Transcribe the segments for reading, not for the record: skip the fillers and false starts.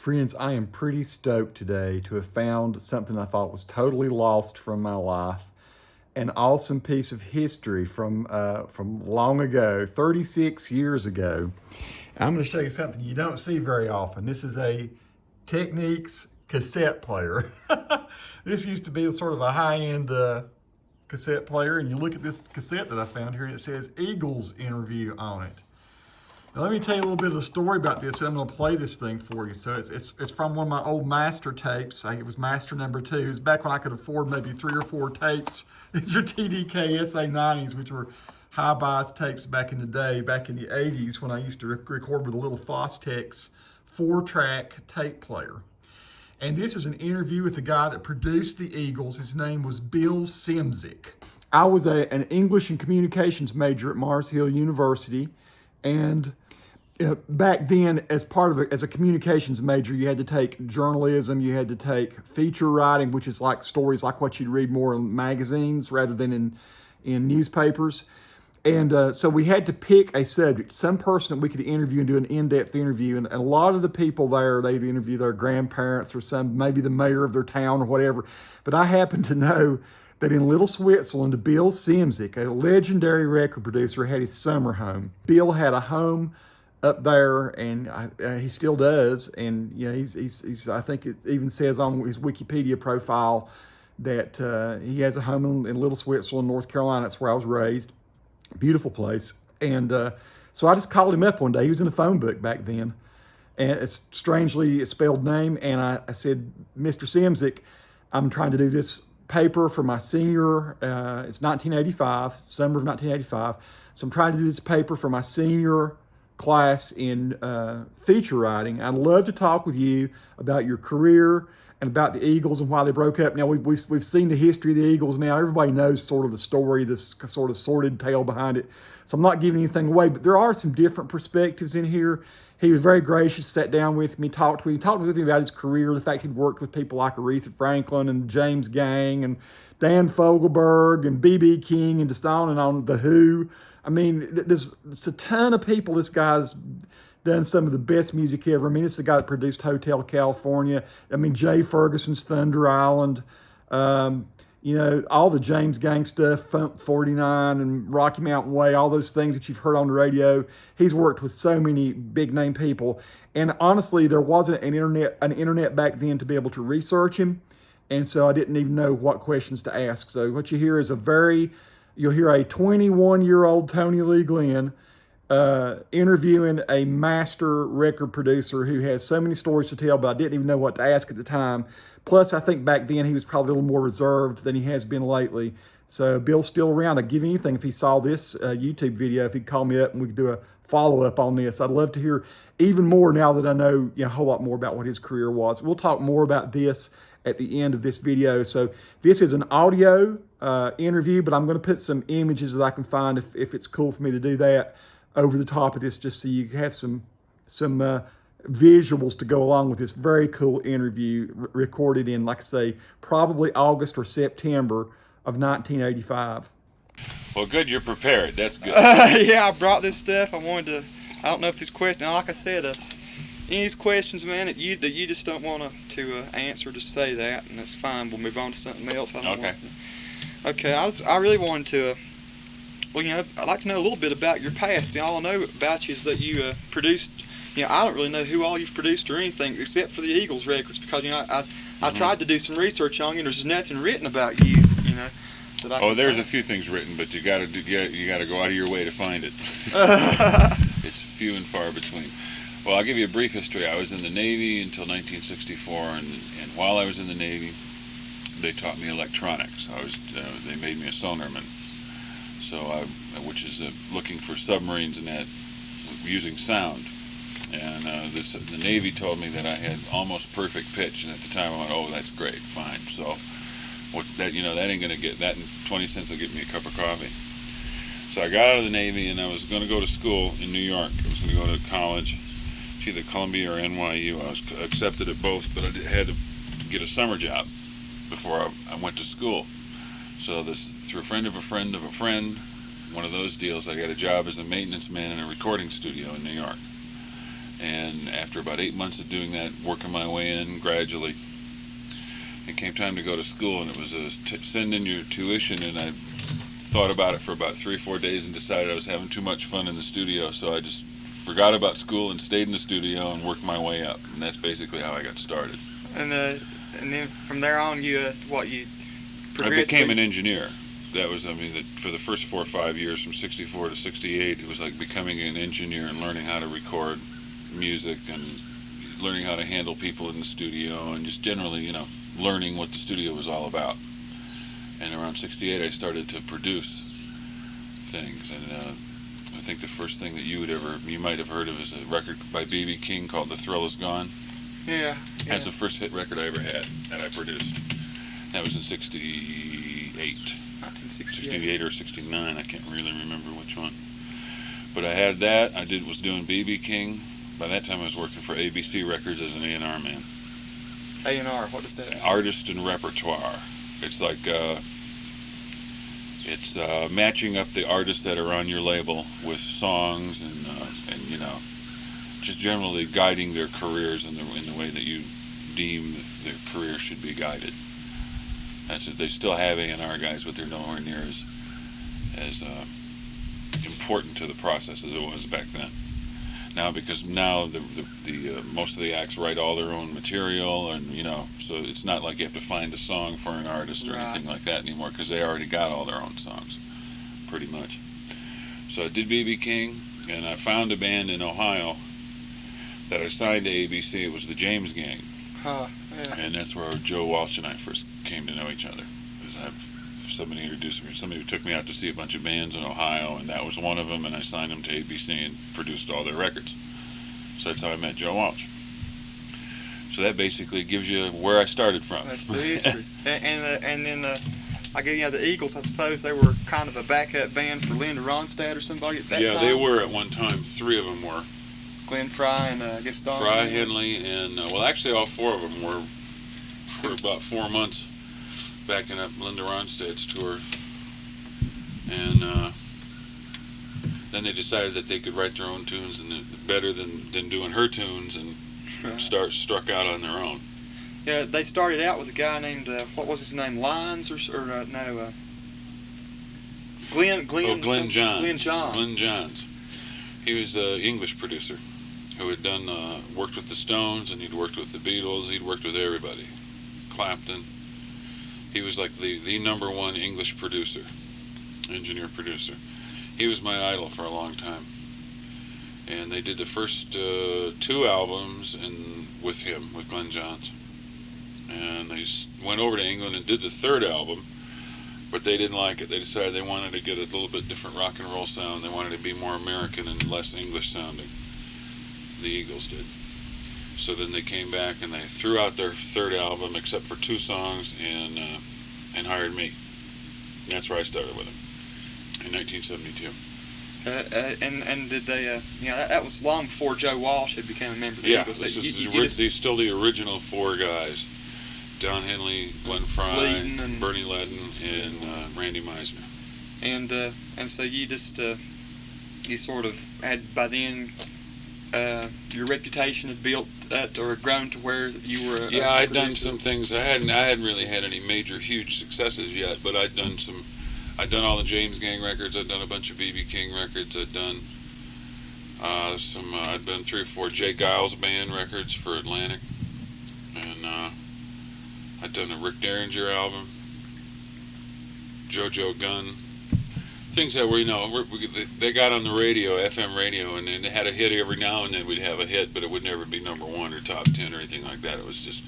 Friends, I am pretty stoked today to have found something I thought was totally lost from my life. An awesome piece of history from long ago, 36 years ago. I'm going to show you something you don't see very often. This is a Technics cassette player. This used to be sort of a high-end cassette player, and you look at this cassette that I found here, and it says Eagles interview on it. Now, let me tell you a little bit of the story about this, and I'm going to play this thing for you. So it's from one of my old master tapes. It was master number 2. It was back when I could afford maybe 3 or 4 tapes. These are TDK SA90s, which were high-bias tapes back in the day, back in the 80s, when I used to record with a little Fostex 4-track tape player. And this is an interview with the guy that produced the Eagles. His name was Bill Szymczyk. I was an English and communications major at Mars Hill University, and back then, as a communications major, you had to take journalism, you had to take feature writing, which is like stories like what you'd read more in magazines rather than in newspapers. And so we had to pick a subject, some person that we could interview and do an in-depth interview. And a lot of the people there, they'd interview their grandparents or maybe the mayor of their town or whatever. But I happen to know that in Little Switzerland, Bill Szymczyk, a legendary record producer, had his summer home. Bill had a home up there, and he still does. And you know, he's I think it even says on his Wikipedia profile that he has a home in Little Switzerland, North Carolina. That's where I was raised. Beautiful place. And so I just called him up one day. He was in the phone book back then, and it's strangely spelled name. And I said, Mr. Szymczyk, I'm trying to do this paper for my senior, it's 1985, summer of 1985. So I'm trying to do this paper for my senior class in feature writing. I'd love to talk with you about your career and about the Eagles and why they broke up. Now, we've seen the history of the Eagles now. Everybody knows sort of the story, this sort of sordid tale behind it. So I'm not giving anything away, but there are some different perspectives in here. He was very gracious, sat down with me, talked with me about his career, the fact he'd worked with people like Aretha Franklin and James Gang and Dan Fogelberg and B.B. King and just on and on, The Who. I mean, there's a ton of people. This guy's done some of the best music ever. I mean, it's the guy that produced Hotel California. I mean, Jay Ferguson's Thunder Island. You know, all the James Gang stuff, Funk 49 and Rocky Mountain Way, all those things that you've heard on the radio. He's worked with so many big name people. And honestly, there wasn't an internet back then to be able to research him. And so I didn't even know what questions to ask. So what you hear is you'll hear a 21-year-old Tony Lee Glenn interviewing a master record producer who has so many stories to tell, but I didn't even know what to ask at the time. Plus, I think back then he was probably a little more reserved than he has been lately. So Bill's still around. I'd give anything if he saw this YouTube video, if he'd call me up and we could do a follow-up on this. I'd love to hear even more now that I know a whole lot more about what his career was. We'll talk more about this at the end of this video. So this is an audio interview, but I'm going to put some images that I can find if it's cool for me to do that over the top of this, just so you have some visuals to go along with this very cool interview recorded in, like I say, probably August or September of 1985. Well, good, you're prepared. That's good. Yeah, I brought this stuff. I don't know if it's question. Like I said, any of these questions, man, that you just don't want to answer, just say that, and that's fine. We'll move on to something else. Okay. I really wanted to. Well, you know, I'd like to know a little bit about your past. All I know about you is that you produced. You know, I don't really know who all you've produced or anything except for the Eagles records, because you know I tried to do some research on you. And there's nothing written about you. You know. There's a few things written, but you got to go out of your way to find it. It's few and far between. Well, I'll give you a brief history. I was in the Navy until 1964, and while I was in the Navy, they taught me electronics. They made me a sonarman. So which is looking for submarines and that using sound. And the Navy told me that I had almost perfect pitch, and at the time I went, oh, that's great, fine. So what's that? You know, that ain't gonna get that, and 20 cents will get me a cup of coffee. So I got out of the Navy, and I was going to go to school in New York. I was going to go to college, to either Columbia or NYU. I was accepted at both, but I had to get a summer job before I went to school. So through a friend of a friend of a friend, one of those deals, I got a job as a maintenance man in a recording studio in New York. And after about 8 months of doing that, working my way in gradually, it came time to go to school, and it was send in your tuition, and I thought about it for about 3 or 4 days and decided I was having too much fun in the studio, so I just forgot about school and stayed in the studio and worked my way up, and that's basically how I got started. And then from there on, you I became an engineer. That was, for the first 4 or 5 years, from 64 to 68, it was like becoming an engineer and learning how to record music and learning how to handle people in the studio and just generally, learning what the studio was all about. And around 68, I started to produce things. And I think the first thing that you might have heard of is a record by B.B. King called "The Thrill Is Gone." Yeah. That's the first hit record I ever had that I produced. That was in 68. 68 or 69, I can't really remember which one. But I had that. Was doing B.B. King. By that time I was working for ABC Records as an A&R man. A&R, what is that? Artist and repertoire. It's like, it's matching up the artists that are on your label with songs and just generally guiding their careers in the way that you deem their career should be guided. That's it. They still have A&R guys, but they're nowhere near as important to the process as it was back then. Now, because now the most of the acts write all their own material, and so it's not like you have to find a song for an artist or anything like that anymore, because they already got all their own songs, pretty much. So I did B.B. King, and I found a band in Ohio that I signed to ABC. It was the James Gang. Huh, yeah. And that's where Joe Walsh and I first came to know each other. Somebody introduced me. Somebody took me out to see a bunch of bands in Ohio, and that was one of them, and I signed them to ABC and produced all their records. So that's how I met Joe Walsh. So that basically gives you where I started from. That's the history. and then I guess the Eagles, I suppose they were kind of a backup band for Linda Ronstadt or somebody at that time? Yeah, they were at one time. 3 of them were. Glenn Fry and I guess Don Fry, Henley, and actually all 4 of them were for about 4 months backing up Linda Ronstadt's tour. And then they decided that they could write their own tunes and better than doing her tunes, and struck out on their own. Yeah, they started out with a guy named what was his name, Lyons Glenn Johns. Glenn Johns. Glenn Johns. He was an English producer who had worked with the Stones, and he'd worked with the Beatles. He'd worked with everybody. Clapton. He was like the #1 English producer, engineer producer. He was my idol for a long time. And they did the first 2 albums with him, with Glenn Johns. And they went over to England and did the 3rd album, but they didn't like it. They decided they wanted to get a little bit different rock and roll sound. They wanted to be more American and less English sounding. The Eagles did. So then they came back and they threw out their 3rd album except for 2 songs and hired me. And that's where I started with them in 1972. And did they? That was long before Joe Walsh had become a member of the Yeah, Eagles. this is still the original 4 guys: Don Henley, Glenn Fry, Bernie Ledden, and Randy Meisner. And so you just you sort of had by then. Your reputation had built or grown to where you were. I'd done some things. I hadn't really had any major, huge successes yet, but I'd done all the James Gang records. I'd done a bunch of B.B. King records. I'd done I'd done 3 or 4 Jay Giles band records for Atlantic, and I'd done a Rick Derringer album, JoJo Gunn. Things that were, they got on the radio, FM radio, and then they had a hit every now and then. We'd have a hit, but it would never be #1 or top 10 or anything like that. It was just,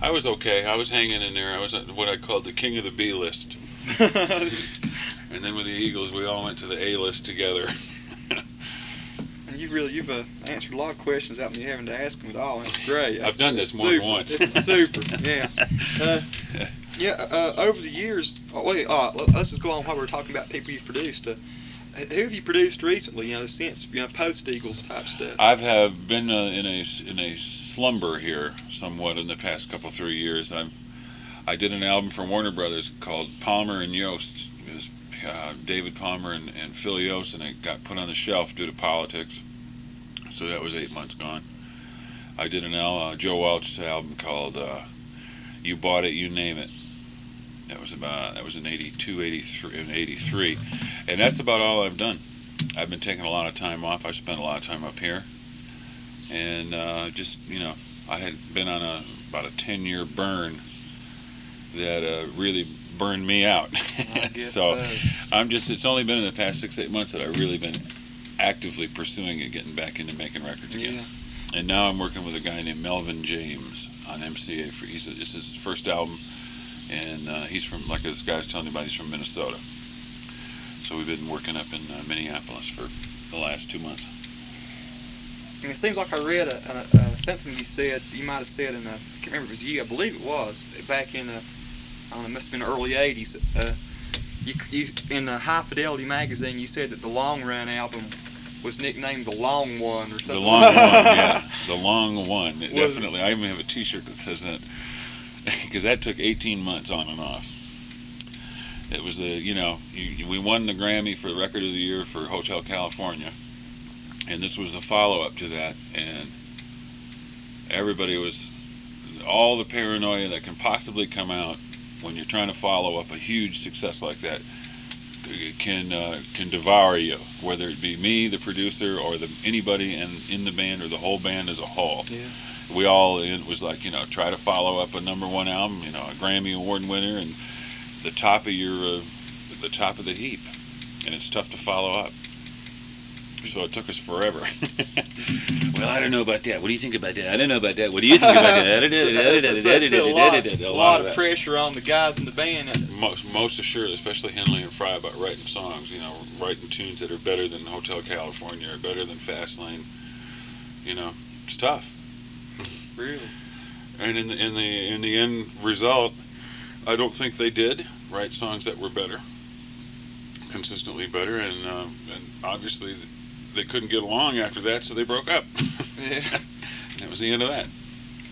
I was okay. I was hanging in there. I was what I called the king of the B list. And then with the Eagles, we all went to the A list together. And you've answered a lot of questions without me having to ask them at all. That's great. I've done this more than once. It's super. Yeah. Over the years, let's just go on while we're talking about people you've produced. Who have you produced recently? Since post Eagles type stuff. I've been in a slumber here somewhat in the past 3 years. I did an album for Warner Brothers called Palmer and Yost. It was David Palmer and Phil Yost, and it got put on the shelf due to politics. So that was 8 months gone. I did an Joe Welch album called "You Bought It, You Name It." That was in 82, 83, and 83, and that's about all I've done. I've been taking a lot of time off. I spent a lot of time up here, and I had been on about a 10-year burn that really burned me out. I guess so so. it's only been in the past 6-8 months that I've really been actively pursuing it, getting back into making records again. Yeah. And now I'm working with a guy named Melvin James on MCA. This is his first album, and he's from, like this guy's telling you about, he's from Minnesota. So we've been working up in Minneapolis for the last 2 months. And it seems like I read something you said, you might have said I can't remember if it was you, I believe it was, back in, I don't know, it must have been the early 80s. You, in the High Fidelity magazine, you said that the Long Run album was nicknamed The Long One or something. The Long One, yeah. The Long One. Definitely. I even have a t-shirt that says that, because that took 18 months on and off. It was we won the Grammy for Record of the Year for Hotel California. And this was a follow-up to that, and everybody was, all the paranoia that can possibly come out when you're trying to follow up a huge success like that can devour you, whether it be me, the producer, or anybody in the band, or the whole band as a whole. Yeah. We all, it was like, try to follow up a #1 album, a Grammy Award winner, and the top of the heap, and it's tough to follow up. So it took us forever. Well, I don't know about that. What do you think about that? I don't know about that. What do you think about that? A lot of pressure on the guys in the band. Most assuredly, especially Henley and Fry, about writing songs. Writing tunes that are better than Hotel California or better than Fastlane. It's tough. Really. And in the end result, I don't think they did write songs that were better, consistently better, and obviously they couldn't get along after that, so they broke up. Yeah. That was the end of that.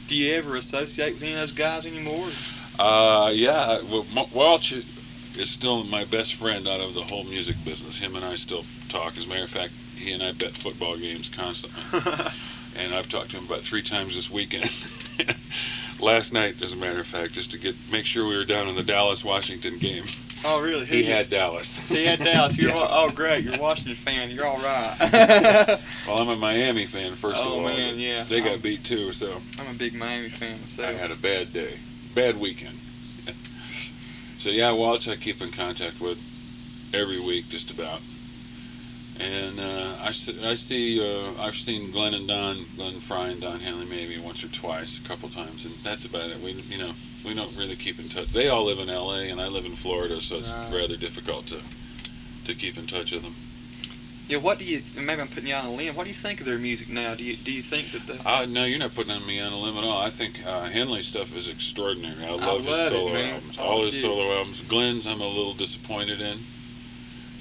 Do you ever associate with any of those guys anymore? Yeah. Well, Welch is still my best friend out of the whole music business. Him and I still talk. As a matter of fact, he and I bet football games constantly. And I've talked to him about 3 times this weekend. Last night, as a matter of fact, just to make sure we were down in the Dallas-Washington game. Oh, really? He had Dallas. He had Dallas. Oh, great. You're a Washington fan. You're all right. Well, I'm a Miami fan, first of all. Oh, man, yeah. They got beat, too, so. I'm a big Miami fan myself. I had a bad day. Bad weekend. So, yeah, Welch I keep in contact with every week, just about. And I've seen Glenn Fry and Don Henley maybe once or twice, a couple times, and that's about it. We don't really keep in touch. They all live in L.A. and I live in Florida, so it's rather difficult to keep in touch with them. Yeah, maybe I'm putting you on a limb, what do you think of their music now? Do you think that No, you're not putting me on a limb at all. I think Henley's stuff is extraordinary. I love his solo albums. All his solo albums. Glenn's I'm a little disappointed in.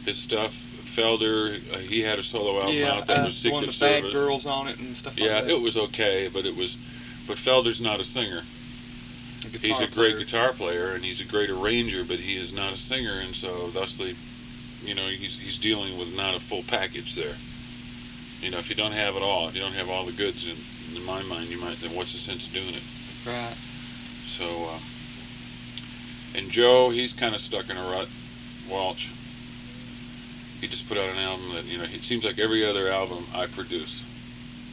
His stuff. Felder, he had a solo album out that was Secret Service. One of the Bad Girls on it and stuff like that. Yeah, it was okay, but Felder's not a singer. He's a great guitar player and he's a great arranger, but he is not a singer, and so thusly, he's dealing with not a full package there. If you don't have it all, if you don't have all the goods, in my mind, then what's the sense of doing it? Right. So, and Joe, he's kind of stuck in a rut. Welch. He just put out an album that, it seems like every other album I produce,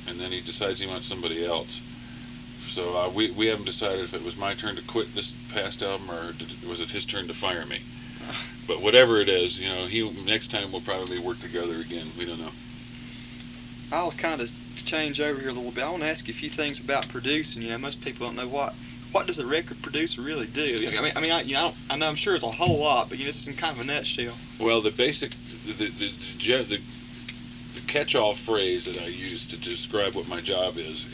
and then he decides he wants somebody else. So we haven't decided if it was my turn to quit this past album or was it his turn to fire me. But whatever it is, next time we'll probably work together again. We don't know. I'll kind of change over here a little bit. I want to ask you a few things about producing. Most people don't know what does a record producer really do. I know I'm sure it's a whole lot, but just in kind of a nutshell. Well, the basic, the catch-all phrase that I use to describe what my job is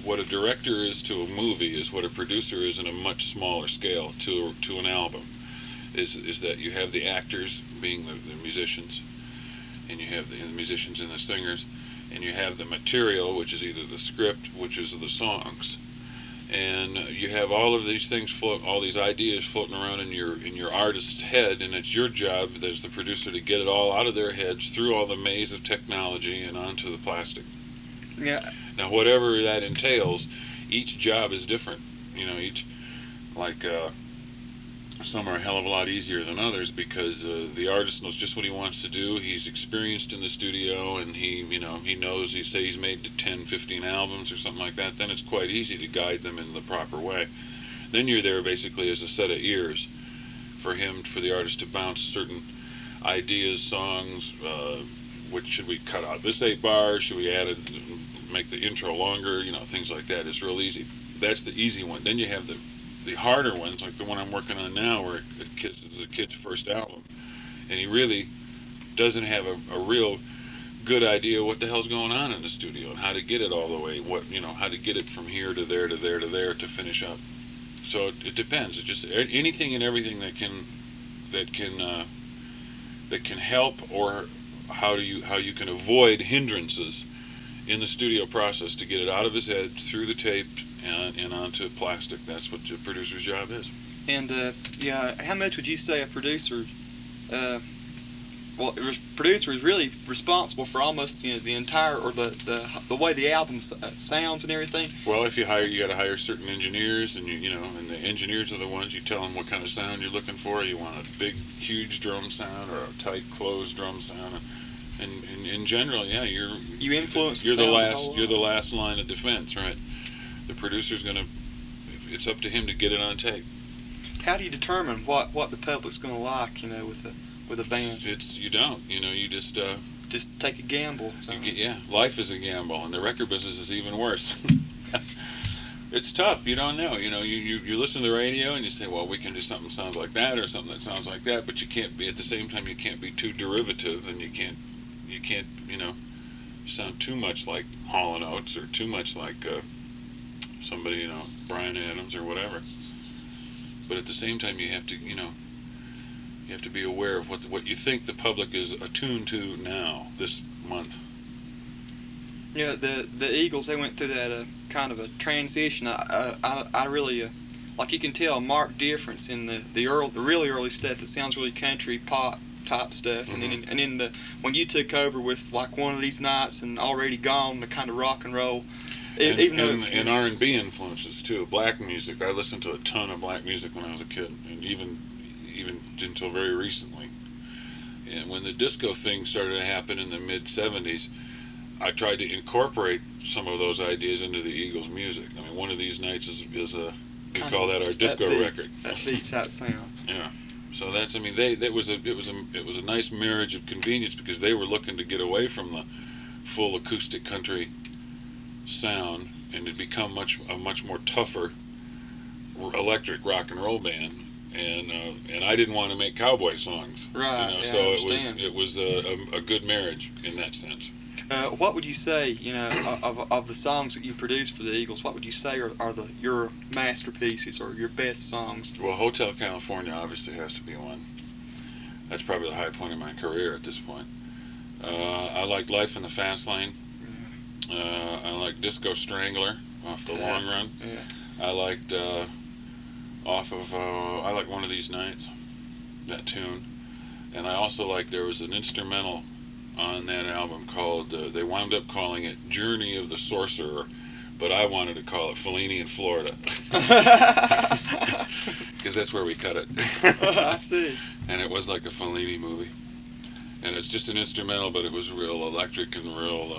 what a director is to a movie is what a producer is in a much smaller scale to an album. Is that you have the actors being the musicians, and you have the musicians and the singers, and you have the material, which is either the script, which is the songs. And you have all of these things all these ideas floating around in your artist's head, and it's your job as the producer to get it all out of their heads through all the maze of technology and onto the plastic. Yeah. Now, whatever that entails, each job is different. You know, each, like, some are a hell of a lot easier than others because the artist knows just what he wants to do. He's experienced in the studio, and he knows, say he's made 10, 15 albums or something like that. Then it's quite easy to guide them in the proper way. Then you're there basically as a set of ears for the artist to bounce certain ideas, songs. What should we cut out? This 8 bars, should we add it, make the intro longer? Things like that. It's real easy. That's the easy one. Then you have the harder ones, like the one I'm working on now, where this is a kid's first album, and he really doesn't have a real good idea what the hell's going on in the studio and how to get it all the way, how to get it from here to there to there to there to finish up. So it depends. It's just anything and everything that can help, or how you can avoid hindrances in the studio process to get it out of his head, through the tape, and onto plastic. That's what the producer's job is. And how much would you say a producer? Producer is really responsible for almost the entire, or the way the album sounds and everything. Well, if you got to hire certain engineers, and and the engineers are the ones, you tell them what kind of sound you're looking for. You want a big, huge drum sound or a tight, closed drum sound. And in general, yeah, you influence. You're the last line of defense, right? The producer's it's up to him to get it on tape. How do you determine what the public's going to like, with a band? You don't. You just take a gamble. Life is a gamble, and the record business is even worse. It's tough. You don't know. You listen to the radio and you say, well, we can do something that sounds like that, or something that sounds like that, but you can't be, at the same time, you can't be too derivative, and you can't sound too much like Hall & Oates, or too much like somebody, Bryan Adams or whatever. But at the same time, you have to be aware of what you think the public is attuned to now, this month. Yeah, the Eagles, they went through that kind of a transition. I really, like, you can tell a marked difference in the really early stuff that sounds really country pop type stuff, Mm-hmm. and then when you took over with, like, One of These Nights and Already Gone, the kind of rock and roll. And R&B influences too. Black music. I listened to a ton of black music when I was a kid, and even until very recently. And when the disco thing started to happen in the mid '70s, I tried to incorporate some of those ideas into the Eagles' music. I mean, One of These Nights is we call that our disco record. That beats that sound. Yeah. So that's, it was a nice marriage of convenience, because they were looking to get away from the full acoustic country sound and to become a much more tougher electric rock and roll band, and I didn't want to make cowboy songs, right? So it was a good marriage in that sense. What would you say, of the songs that you produced for the Eagles? What would you say are your masterpieces, or your best songs? Well, Hotel California obviously has to be one. That's probably the high point of my career at this point. I like Life in the Fast Lane. I like Disco Strangler off The Long Run. Yeah. I liked I like One of These Nights, that tune. And I also like, there was an instrumental on that album called, they wound up calling it Journey of the Sorcerer, but I wanted to call it Fellini in Florida. Because that's where we cut it. I see. And it was like a Fellini movie. And it's just an instrumental, but it was real electric and real,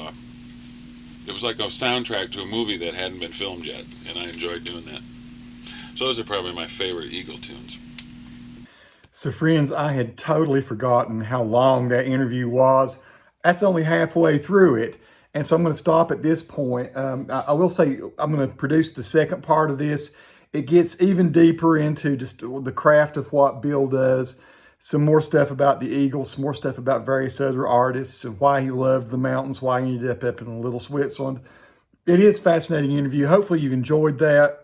it was like a soundtrack to a movie that hadn't been filmed yet, and I enjoyed doing that. So those are probably my favorite Eagle tunes. So friends, I had totally forgotten how long that interview was. That's only halfway through it. And so I'm going to stop at this point. I will say I'm going to produce the second part of this. It gets even deeper into just the craft of what Bill does. Some more stuff about the Eagles, some more stuff about various other artists, and why he loved the mountains, why he ended up in Little Switzerland. It is a fascinating interview. Hopefully you've enjoyed that.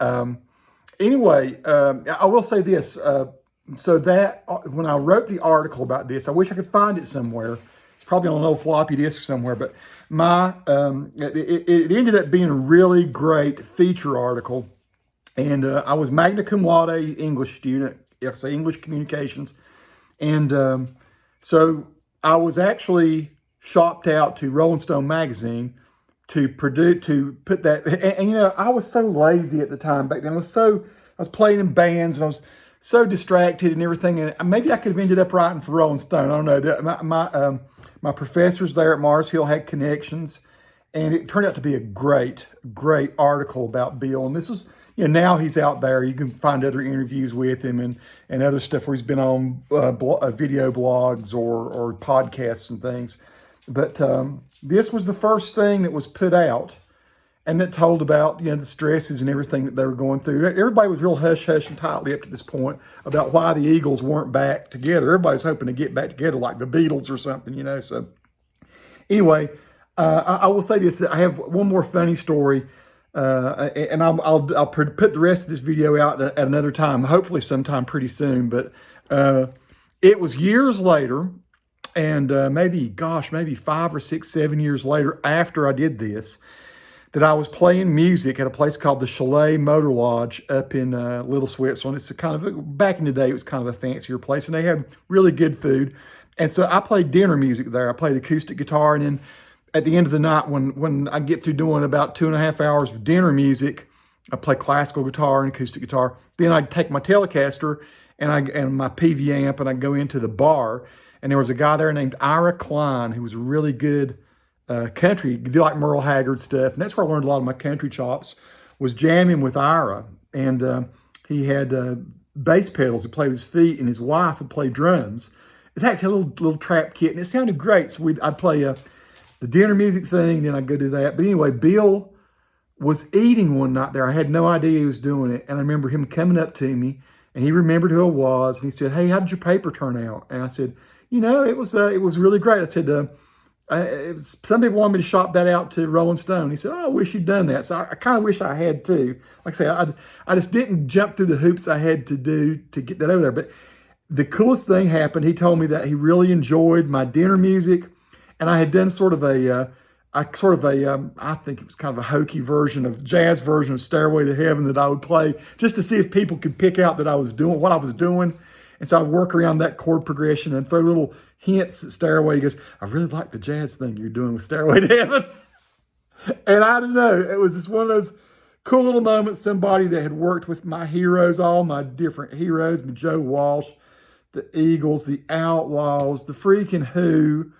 Anyway, I will say this. So that when I wrote the article about this, I wish I could find it somewhere. It's probably on an old floppy disk somewhere, but it ended up being a really great feature article. And I was magna cum laude English student, I say English communications. And so I was actually shopped out to Rolling Stone magazine to put that. And you know, I was so lazy at the time back then. I was playing in bands and I was so distracted and everything. And maybe I could have ended up writing for Rolling Stone. I don't know. My professors there at Mars Hill had connections, and it turned out to be a great article about Bill. And this was, you know, now he's out there. You can find other interviews with him and other stuff where he's been on video blogs or podcasts and things. But this was the first thing that was put out and that told about, you know, the stresses and everything that they were going through. Everybody was real hush-hush and tightly up to this point about why the Eagles weren't back together. Everybody's hoping to get back together like the Beatles or something, you know. So anyway, I will say this, that I have one more funny story, and I'll put the rest of this video out at another time, hopefully sometime pretty soon. But it was years later, and maybe 5 or 6, 7 years later after I did this, that I was playing music at a place called the Chalet Motor Lodge up in Little Switzerland. It's a kind of, back in the day, it was kind of a fancier place, and they had really good food. And so I played dinner music there. I played acoustic guitar, and then at the end of the night, when I get through doing about 2.5 hours of dinner music, I play classical guitar and acoustic guitar. Then I'd take my Telecaster and my PV amp, and I'd go into the bar. And there was a guy there named Ira Klein, who was a really good country, do like Merle Haggard stuff. And that's where I learned a lot of my country chops, was jamming with Ira. And he had bass pedals to play with his feet, and his wife would play drums. It's actually a little trap kit, and it sounded great. So I'd play the dinner music thing, then I'd go do that. But anyway, Bill was eating one night there. I had no idea he was doing it. And I remember him coming up to me, and he remembered who I was. And he said, "Hey, how did your paper turn out?" And I said, "You know, it was really great." I said, some people wanted me to shop that out to Rolling Stone. He said, "Oh, I wish you'd done that." So I kind of wish I had too. Like I said, I just didn't jump through the hoops I had to do to get that over there. But the coolest thing happened. He told me that he really enjoyed my dinner music, and I had done I think it was kind of a hokey jazz version of Stairway to Heaven that I would play just to see if people could pick out that I was doing what I was doing. And so I'd work around that chord progression and throw little hints at Stairway. He goes, "I really like the jazz thing you're doing with Stairway to Heaven." And I don't know, it was just one of those cool little moments. Somebody that had worked with my heroes, all my different heroes, Joe Walsh, the Eagles, the Outlaws, the freaking Who,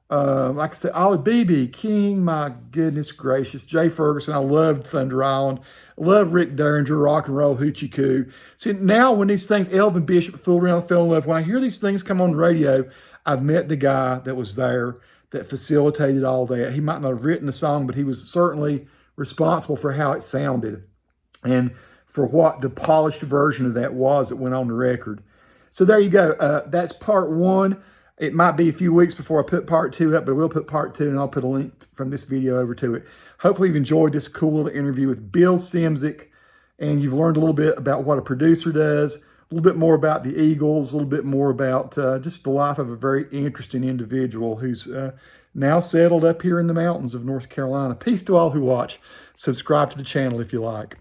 like I said, B.B. King, my goodness gracious, Jay Ferguson. I loved Thunder Island. I love Rick Derringer, Rock and Roll Hoochie Coo. See, now when these things, Elvin Bishop, Fool Around, Fell in Love, when I hear these things come on the radio, I've met the guy that was there that facilitated all that. He might not have written the song, but he was certainly responsible for how it sounded and for what the polished version of that was that went on the record. So there you go. That's part one. It might be a few weeks before I put part two up, but we'll put part two, and I'll put a link from this video over to it. Hopefully you've enjoyed this cool little interview with Bill Szymczyk, and you've learned a little bit about what a producer does, a little bit more about the Eagles, a little bit more about just the life of a very interesting individual who's now settled up here in the mountains of North Carolina. Peace to all who watch. Subscribe to the channel if you like.